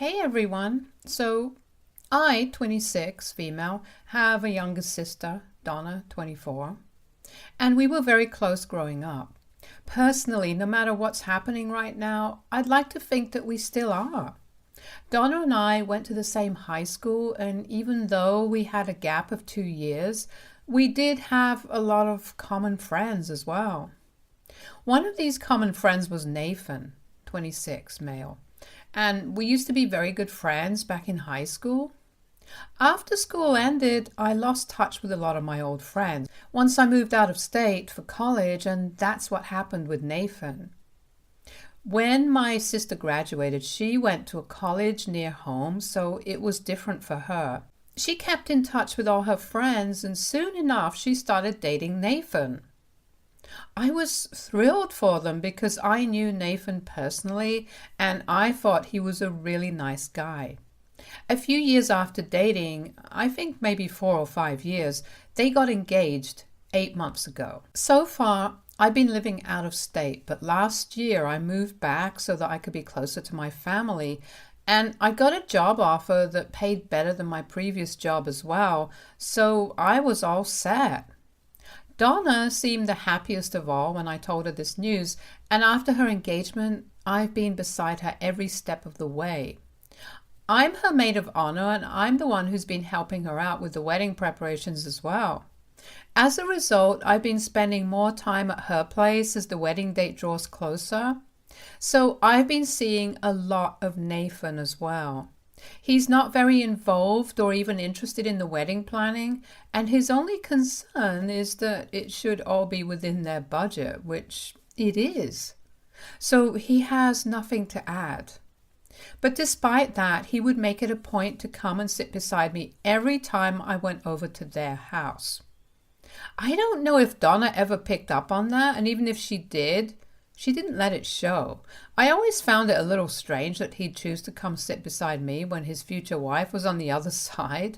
Hey everyone. I, 26, female, have a younger sister, Donna, 24, and we were very close growing up. Personally, no matter what's happening right now, I'd like to think that we still are. Donna and I went to the same high school, and even though we had a gap of 2 years, we did have a lot of common friends as well. One of these common friends was Nathan, 26, male, and we used to be very good friends back in high school. After school ended, I lost touch with a lot of my old friends once I moved out of state for college, and that's what happened with Nathan. When my sister graduated, she went to a college near home, so it was different for her. She kept in touch with all her friends, and soon enough she started dating Nathan. I was thrilled for them because I knew Nathan personally and I thought he was a really nice guy. A few years after dating, I think maybe 4 or 5 years, they got engaged 8 months ago. So far, I've been living out of state, but last year I moved back so that I could be closer to my family, and I got a job offer that paid better than my previous job as well, so I was all set. Donna seemed the happiest of all when I told her this news, and after her engagement, I've been beside her every step of the way. I'm her maid of honor, and I'm the one who's been helping her out with the wedding preparations as well. As a result, I've been spending more time at her place as the wedding date draws closer. So I've been seeing a lot of Nathan as well. He's not very involved or even interested in the wedding planning, and his only concern is that it should all be within their budget, which it is. So he has nothing to add. But despite that, he would make it a point to come and sit beside me every time I went over to their house. I don't know if Donna ever picked up on that, and even if she did, she didn't let it show. I always found it a little strange that he'd choose to come sit beside me when his future wife was on the other side.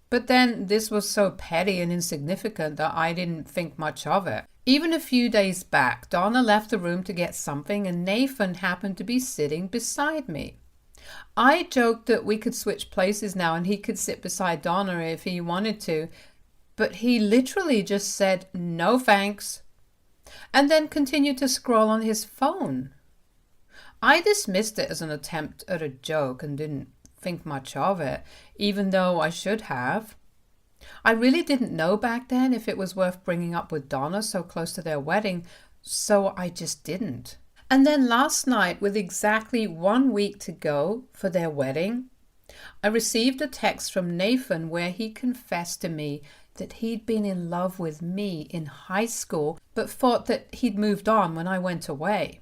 But then this was so petty and insignificant that I didn't think much of it. Even a few days back, Donna left the room to get something and Nathan happened to be sitting beside me. I joked that we could switch places now and he could sit beside Donna if he wanted to, but he literally just said, "No thanks," and then continued to scroll on his phone. I dismissed it as an attempt at a joke and didn't think much of it, even though I should have. I really didn't know back then if it was worth bringing up with Donna so close to their wedding, so I just didn't. And then last night, with exactly 1 week to go for their wedding, I received a text from Nathan where he confessed to me that he'd been in love with me in high school, but thought that he'd moved on when I went away.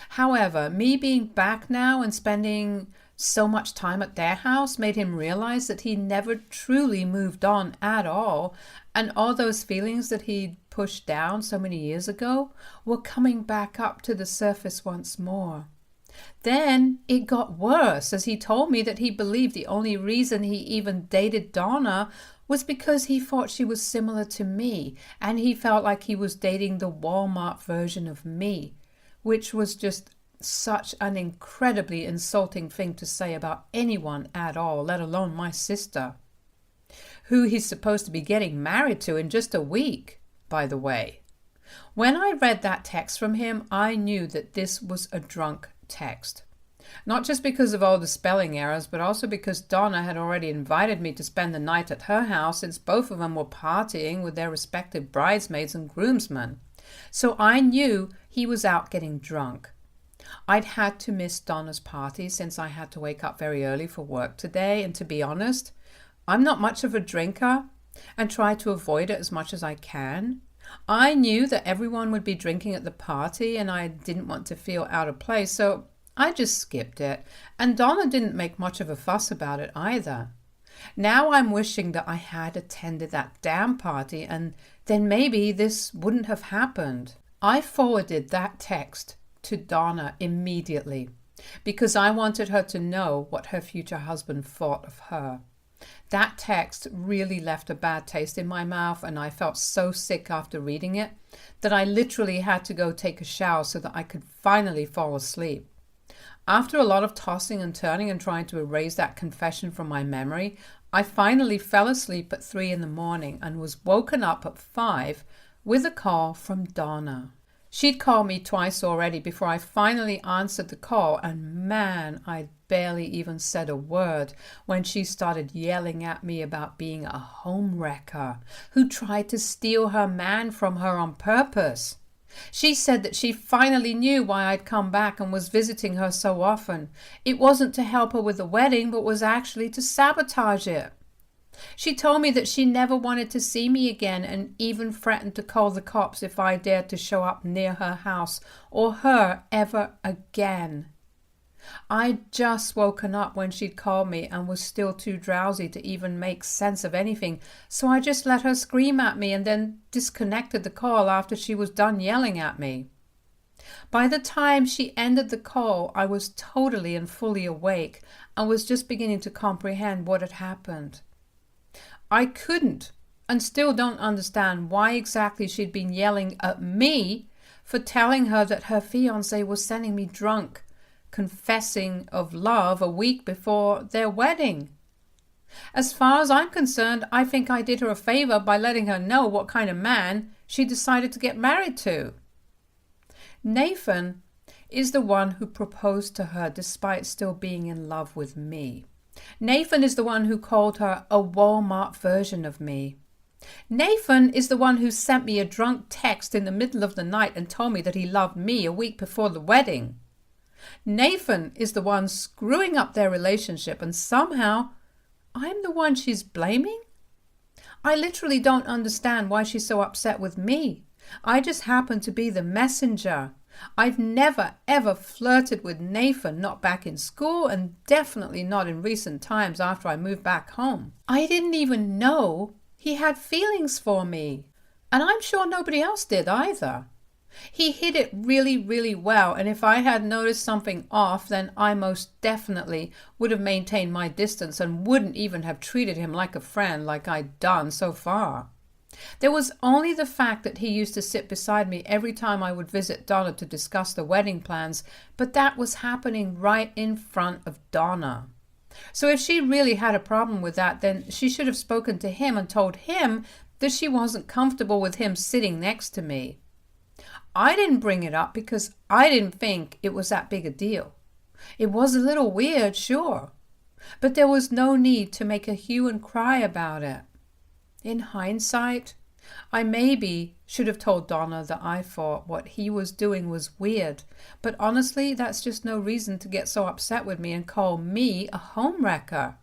However, me being back now and spending so much time at their house made him realize that he never truly moved on at all, and all those feelings that he'd pushed down so many years ago were coming back up to the surface once more. Then it got worse as he told me that he believed the only reason he even dated Donna was because he thought she was similar to me and he felt like he was dating the Walmart version of me, which was just such an incredibly insulting thing to say about anyone at all, let alone my sister, who he's supposed to be getting married to in just a week, by the way. When I read that text from him, I knew that this was a drunk text. Not just because of all the spelling errors, but also because Donna had already invited me to spend the night at her house since both of them were partying with their respective bridesmaids and groomsmen. So I knew he was out getting drunk. I'd had to miss Donna's party since I had to wake up very early for work today, and to be honest, I'm not much of a drinker and try to avoid it as much as I can. I knew that everyone would be drinking at the party and I didn't want to feel out of place, so I just skipped it, and Donna didn't make much of a fuss about it either. Now I'm wishing that I had attended that damn party, and then maybe this wouldn't have happened. I forwarded that text to Donna immediately because I wanted her to know what her future husband thought of her. That text really left a bad taste in my mouth, and I felt so sick after reading it that I literally had to go take a shower so that I could finally fall asleep. After a lot of tossing and turning and trying to erase that confession from my memory, I finally fell asleep at 3 in the morning and was woken up at 5 with a call from Donna. She'd called me twice already before I finally answered the call, and man, I barely even said a word when she started yelling at me about being a homewrecker who tried to steal her man from her on purpose. She said that she finally knew why I'd come back and was visiting her so often. It wasn't to help her with the wedding, but was actually to sabotage it. She told me that she never wanted to see me again and even threatened to call the cops if I dared to show up near her house or her ever again. I'd just woken up when she'd called me and was still too drowsy to even make sense of anything, so I just let her scream at me and then disconnected the call after she was done yelling at me. By the time she ended the call, I was totally and fully awake and was just beginning to comprehend what had happened. I couldn't and still don't understand why exactly she'd been yelling at me for telling her that her fiancé was sending me drunk, confessing of love a week before their wedding. As far as I'm concerned, I think I did her a favor by letting her know what kind of man she decided to get married to. Nathan is the one who proposed to her despite still being in love with me. Nathan is the one who called her a Walmart version of me. Nathan is the one who sent me a drunk text in the middle of the night and told me that he loved me a week before the wedding. Nathan is the one screwing up their relationship, and somehow I'm the one she's blaming? I literally don't understand why she's so upset with me. I just happen to be the messenger. I've never ever flirted with Nathan, not back in school and definitely not in recent times after I moved back home. I didn't even know he had feelings for me, and I'm sure nobody else did either. He hid it really, really well, and if I had noticed something off, then I most definitely would have maintained my distance and wouldn't even have treated him like a friend like I'd done so far. There was only the fact that he used to sit beside me every time I would visit Donna to discuss the wedding plans, but that was happening right in front of Donna. So if she really had a problem with that, then she should have spoken to him and told him that she wasn't comfortable with him sitting next to me. I didn't bring it up because I didn't think it was that big a deal. It was a little weird, sure, but there was no need to make a hue and cry about it. In hindsight, I maybe should have told Donna that I thought what he was doing was weird, but honestly, that's just no reason to get so upset with me and call me a homewrecker.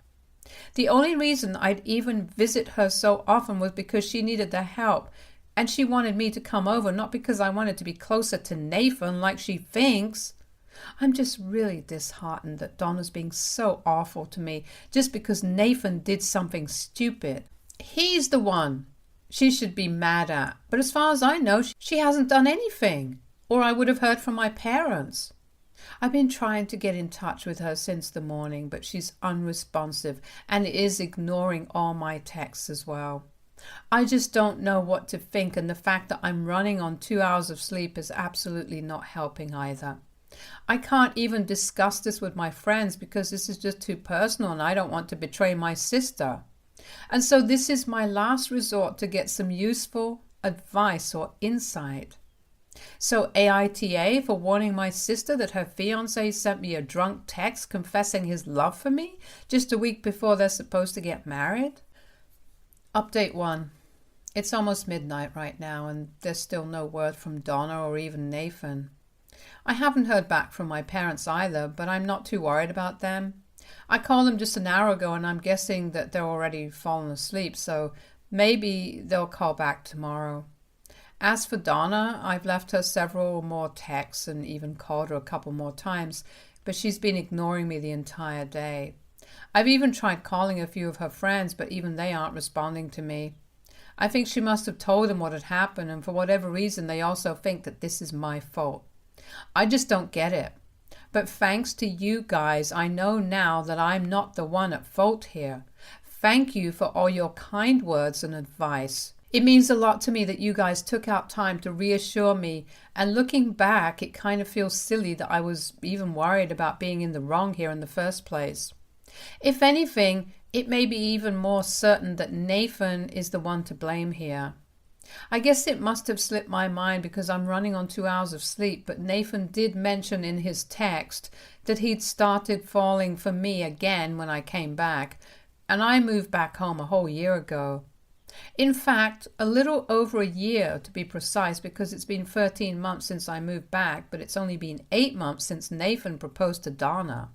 The only reason I'd even visit her so often was because she needed the help, and she wanted me to come over, not because I wanted to be closer to Nathan like she thinks. I'm just really disheartened that Donna's being so awful to me just because Nathan did something stupid. He's the one she should be mad at, but as far as I know, she hasn't done anything, or I would have heard from my parents. I've been trying to get in touch with her since the morning, but she's unresponsive and is ignoring all my texts as well. I just don't know what to think, and the fact that I'm running on 2 hours of sleep is absolutely not helping either. I can't even discuss this with my friends because this is just too personal and I don't want to betray my sister. And so this is my last resort to get some useful advice or insight. So AITA for warning my sister that her fiancé sent me a drunk text confessing his love for me just a week before they're supposed to get married? Update 1. It's almost midnight right now and there's still no word from Donna or even Nathan. I haven't heard back from my parents either, but I'm not too worried about them. I called them just an hour ago and I'm guessing that they're already fallen asleep, so maybe they'll call back tomorrow. As for Donna, I've left her several more texts and even called her a couple more times, but she's been ignoring me the entire day. I've even tried calling a few of her friends, but even they aren't responding to me. I think she must have told them what had happened, and for whatever reason they also think that this is my fault. I just don't get it. But thanks to you guys, I know now that I'm not the one at fault here. Thank you for all your kind words and advice. It means a lot to me that you guys took out time to reassure me, and looking back, it kind of feels silly that I was even worried about being in the wrong here in the first place. If anything, it may be even more certain that Nathan is the one to blame here. I guess it must have slipped my mind because I'm running on 2 hours of sleep, but Nathan did mention in his text that he'd started falling for me again when I came back, and I moved back home a whole year ago. In fact, a little over a year to be precise, because it's been 13 months since I moved back, but it's only been 8 months since Nathan proposed to Donna.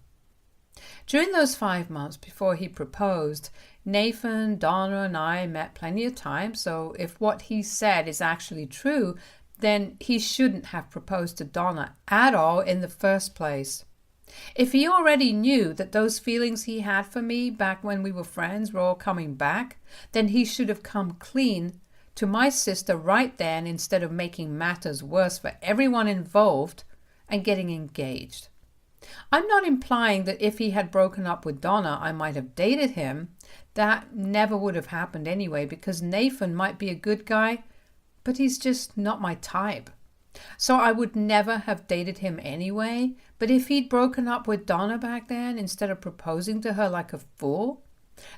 During those 5 months before he proposed, Nathan, Donna, and I met plenty of times, so if what he said is actually true, then he shouldn't have proposed to Donna at all in the first place. If he already knew that those feelings he had for me back when we were friends were all coming back, then he should have come clean to my sister right then instead of making matters worse for everyone involved and getting engaged. I'm not implying that if he had broken up with Donna, I might have dated him. That never would have happened anyway, because Nathan might be a good guy, but he's just not my type. So I would never have dated him anyway. But if he'd broken up with Donna back then instead of proposing to her like a fool,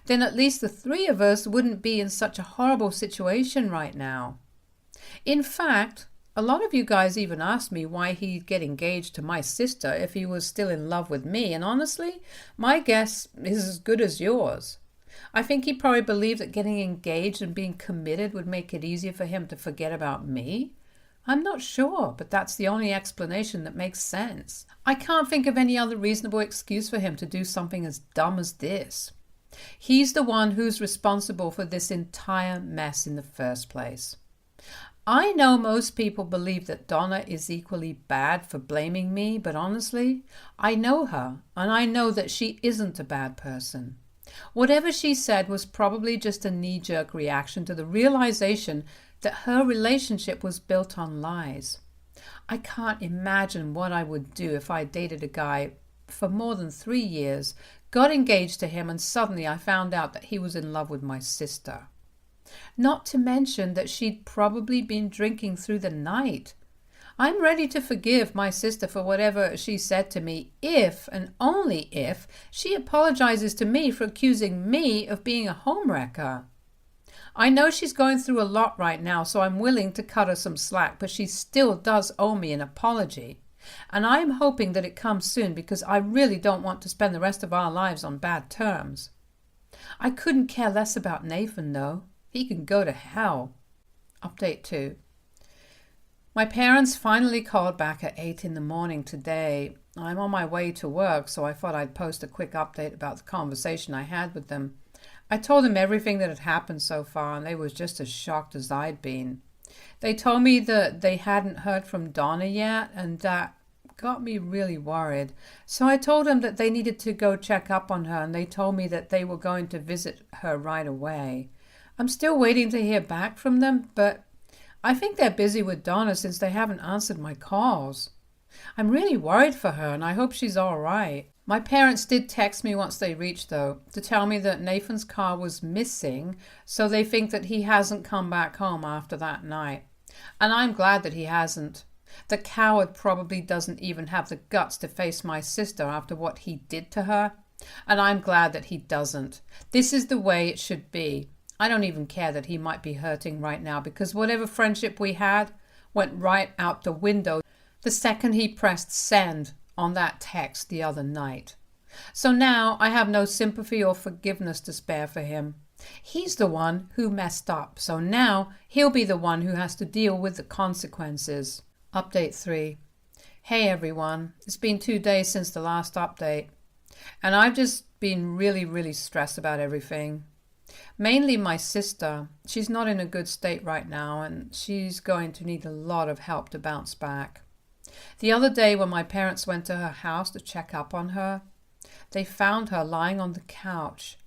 then at least the three of us wouldn't be in such a horrible situation right now. In fact, a lot of you guys even asked me why he'd get engaged to my sister if he was still in love with me, and honestly, my guess is as good as yours. I think he probably believed that getting engaged and being committed would make it easier for him to forget about me. I'm not sure, but that's the only explanation that makes sense. I can't think of any other reasonable excuse for him to do something as dumb as this. He's the one who's responsible for this entire mess in the first place. I know most people believe that Donna is equally bad for blaming me, but honestly, I know her, and I know that she isn't a bad person. Whatever she said was probably just a knee-jerk reaction to the realization that her relationship was built on lies. I can't imagine what I would do if I dated a guy for more than 3 years, got engaged to him, and suddenly I found out that he was in love with my sister. Not to mention that she'd probably been drinking through the night. I'm ready to forgive my sister for whatever she said to me if, and only if, she apologizes to me for accusing me of being a homewrecker. I know she's going through a lot right now, so I'm willing to cut her some slack, but she still does owe me an apology. And I'm hoping that it comes soon, because I really don't want to spend the rest of our lives on bad terms. I couldn't care less about Nathan, though. He can go to hell. Update 2. My parents finally called back at 8 in the morning today. I'm on my way to work, so I thought I'd post a quick update about the conversation I had with them. I told them everything that had happened so far, and they were just as shocked as I'd been. They told me that they hadn't heard from Donna yet, and that got me really worried. So I told them that they needed to go check up on her, and they told me that they were going to visit her right away. I'm still waiting to hear back from them, but I think they're busy with Donna since they haven't answered my calls. I'm really worried for her, and I hope she's all right. My parents did text me once they reached, though, to tell me that Nathan's car was missing, so they think that he hasn't come back home after that night. And I'm glad that he hasn't. The coward probably doesn't even have the guts to face my sister after what he did to her, and I'm glad that he doesn't. This is the way it should be. I don't even care that he might be hurting right now, because whatever friendship we had went right out the window the second he pressed send on that text the other night. So now I have no sympathy or forgiveness to spare for him. He's the one who messed up, so now he'll be the one who has to deal with the consequences. Update 3. Hey everyone, it's been 2 days since the last update, and I've just been really stressed about everything. Mainly my sister. She's not in a good state right now, and she's going to need a lot of help to bounce back. The other day when my parents went to her house to check up on her, they found her lying on the couch.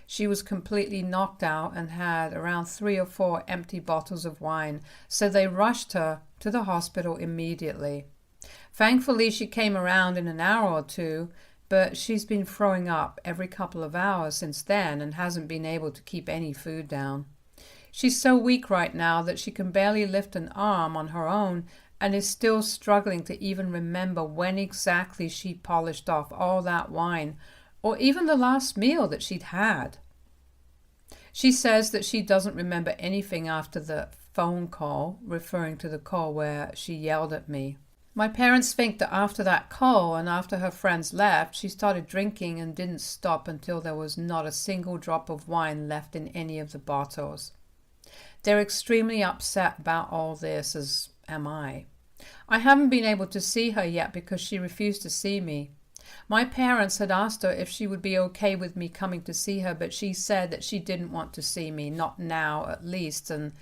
She was completely knocked out and had around 3 or 4 empty bottles of wine, so they rushed her to the hospital immediately. Thankfully, she came around in an hour or two, but she's been throwing up every couple of hours since then and hasn't been able to keep any food down. She's so weak right now that she can barely lift an arm on her own and is still struggling to even remember when exactly she polished off all that wine, or even the last meal that she'd had. She says that she doesn't remember anything after the phone call, referring to the call where she yelled at me. My parents think that after that call and after her friends left, she started drinking and didn't stop until there was not a single drop of wine left in any of the bottles. They're extremely upset about all this, as am I. I haven't been able to see her yet because she refused to see me. My parents had asked her if she would be okay with me coming to see her, but she said that she didn't want to see me, not now at least, and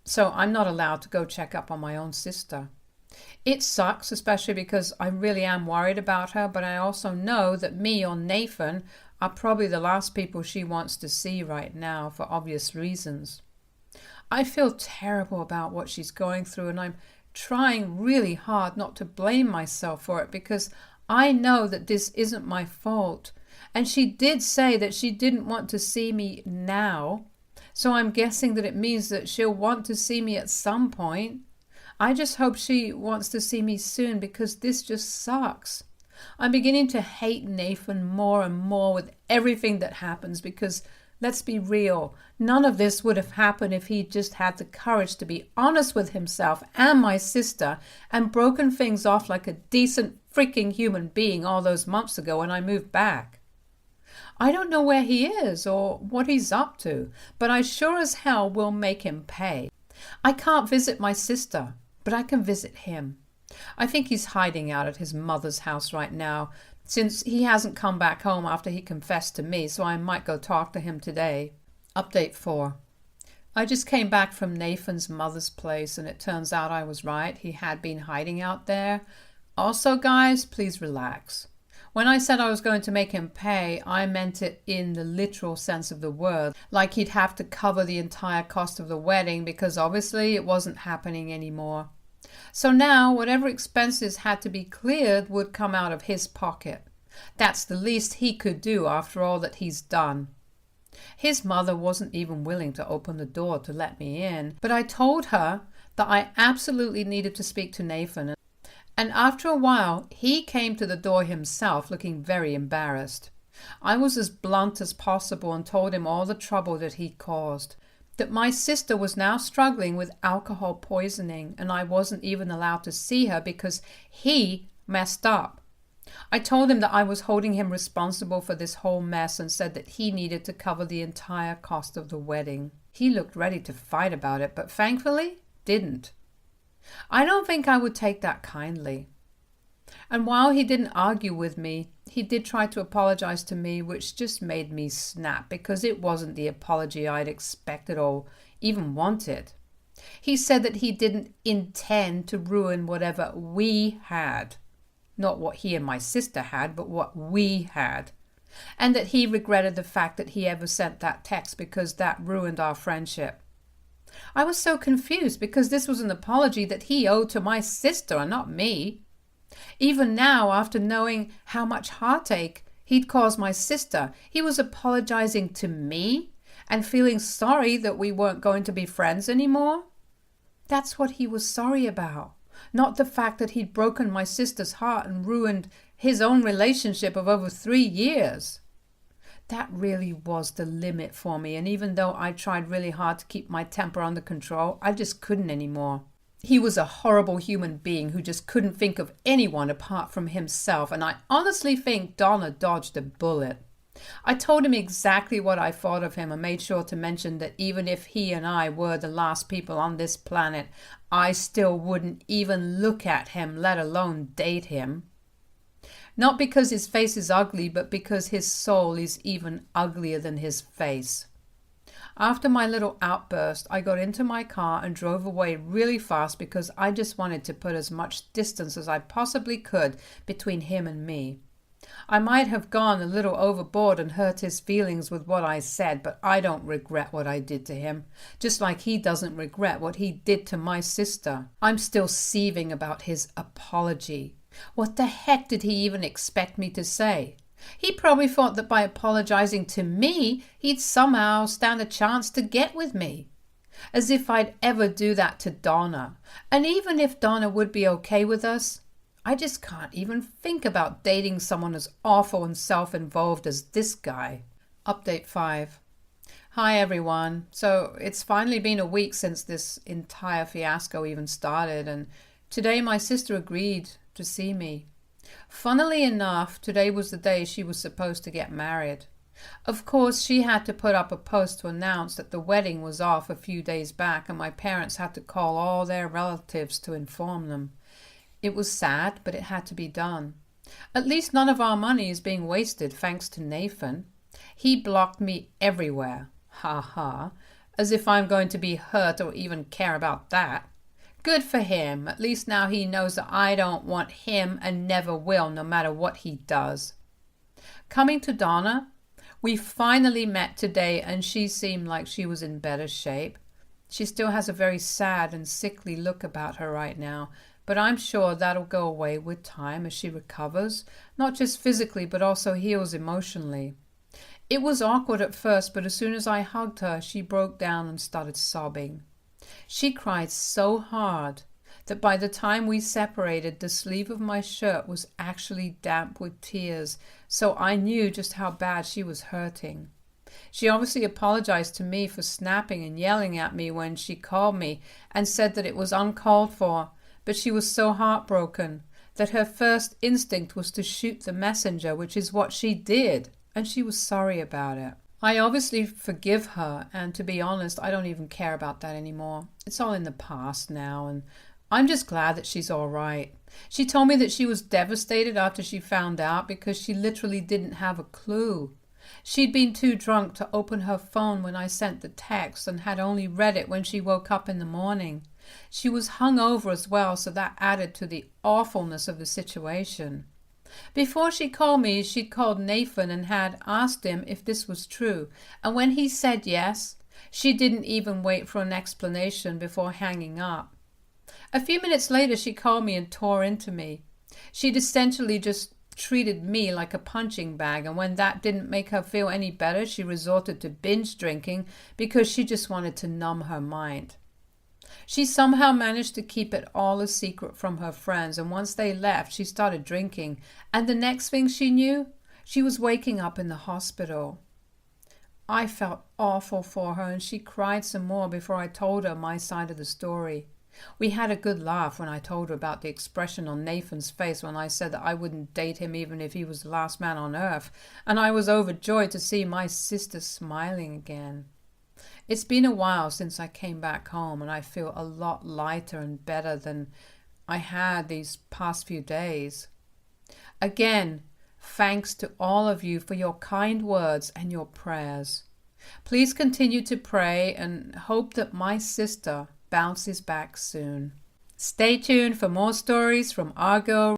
so I'm not allowed to go check up on my own sister. It sucks, especially because I really am worried about her, but I also know that me or Nathan are probably the last people she wants to see right now for obvious reasons. I feel terrible about what she's going through, and I'm trying really hard not to blame myself for it because I know that this isn't my fault. And she did say that she didn't want to see me now, so I'm guessing that it means that she'll want to see me at some point. I just hope she wants to see me soon because this just sucks. I'm beginning to hate Nathan more and more with everything that happens because, let's be real, none of this would have happened if he'd just had the courage to be honest with himself and my sister and broken things off like a decent freaking human being all those months ago when I moved back. I don't know where he is or what he's up to, but I sure as hell will make him pay. I can't visit my sister, but I can visit him. I think he's hiding out at his mother's house right now, since he hasn't come back home after he confessed to me, so I might go talk to him today. Update 4. I just came back from Nathan's mother's place, and it turns out I was right. He had been hiding out there. Also, guys, please relax. When I said I was going to make him pay, I meant it in the literal sense of the word, like he'd have to cover the entire cost of the wedding because obviously it wasn't happening anymore. So now, whatever expenses had to be cleared would come out of his pocket. That's the least he could do after all that he's done. His mother wasn't even willing to open the door to let me in, but I told her that I absolutely needed to speak to Nathan. And after a while, he came to the door himself, looking very embarrassed. I was as blunt as possible and told him all the trouble that he'd caused, that my sister was now struggling with alcohol poisoning, and I wasn't even allowed to see her because he messed up. I told him that I was holding him responsible for this whole mess and said that he needed to cover the entire cost of the wedding. He looked ready to fight about it, but thankfully didn't. I don't think I would take that kindly. And while he didn't argue with me, he did try to apologize to me, which just made me snap because it wasn't the apology I'd expected or even wanted. He said that he didn't intend to ruin whatever we had. Not what he and my sister had, but what we had. And that he regretted the fact that he ever sent that text because that ruined our friendship. I was so confused because this was an apology that he owed to my sister and not me. Even now, after knowing how much heartache he'd caused my sister, he was apologizing to me and feeling sorry that we weren't going to be friends anymore. That's what he was sorry about, not the fact that he'd broken my sister's heart and ruined his own relationship of over 3 years. That really was the limit for me, and even though I tried really hard to keep my temper under control, I just couldn't anymore. He was a horrible human being who just couldn't think of anyone apart from himself, and I honestly think Donna dodged a bullet. I told him exactly what I thought of him and made sure to mention that even if he and I were the last people on this planet, I still wouldn't even look at him, let alone date him. Not because his face is ugly, but because his soul is even uglier than his face. After my little outburst, I got into my car and drove away really fast because I just wanted to put as much distance as I possibly could between him and me. I might have gone a little overboard and hurt his feelings with what I said, but I don't regret what I did to him, just like he doesn't regret what he did to my sister. I'm still seething about his apology. What the heck did he even expect me to say? He probably thought that by apologizing to me, he'd somehow stand a chance to get with me. As if I'd ever do that to Donna. And even if Donna would be okay with us, I just can't even think about dating someone as awful and self-involved as this guy. Update 5. Hi everyone. So it's finally been a week since this entire fiasco even started, and today my sister agreed to see me. Funnily enough, today was the day she was supposed to get married. Of course, she had to put up a post to announce that the wedding was off a few days back, and my parents had to call all their relatives to inform them. It was sad, but it had to be done. At least none of our money is being wasted thanks to Nathan. He blocked me everywhere. Ha ha. As if I'm going to be hurt or even care about that. Good for him. At least now he knows that I don't want him and never will, no matter what he does. Coming to Donna, we finally met today and she seemed like she was in better shape. She still has a very sad and sickly look about her right now, but I'm sure that'll go away with time as she recovers, not just physically but also heals emotionally. It was awkward at first, but as soon as I hugged her, she broke down and started sobbing. She cried so hard that by the time we separated, the sleeve of my shirt was actually damp with tears, so I knew just how bad she was hurting. She obviously apologized to me for snapping and yelling at me when she called me and said that it was uncalled for, but she was so heartbroken that her first instinct was to shoot the messenger, which is what she did, and she was sorry about it. I obviously forgive her, and to be honest, I don't even care about that anymore. It's all in the past now, and I'm just glad that she's all right. She told me that she was devastated after she found out because she literally didn't have a clue. She'd been too drunk to open her phone when I sent the text and had only read it when she woke up in the morning. She was hungover as well, so that added to the awfulness of the situation. Before she called me, she'd called Nathan and had asked him if this was true, and when he said yes, she didn't even wait for an explanation before hanging up. A few minutes later, she called me and tore into me. She'd essentially just treated me like a punching bag, and when that didn't make her feel any better, she resorted to binge drinking because she just wanted to numb her mind. She somehow managed to keep it all a secret from her friends, and once they left, she started drinking, and the next thing she knew, she was waking up in the hospital. I felt awful for her, and she cried some more before I told her my side of the story. We had a good laugh when I told her about the expression on Nathan's face when I said that I wouldn't date him even if he was the last man on earth, and I was overjoyed to see my sister smiling again. It's been a while since I came back home, and I feel a lot lighter and better than I had these past few days. Again, thanks to all of you for your kind words and your prayers. Please continue to pray and hope that my sister bounces back soon. Stay tuned for more stories from our girl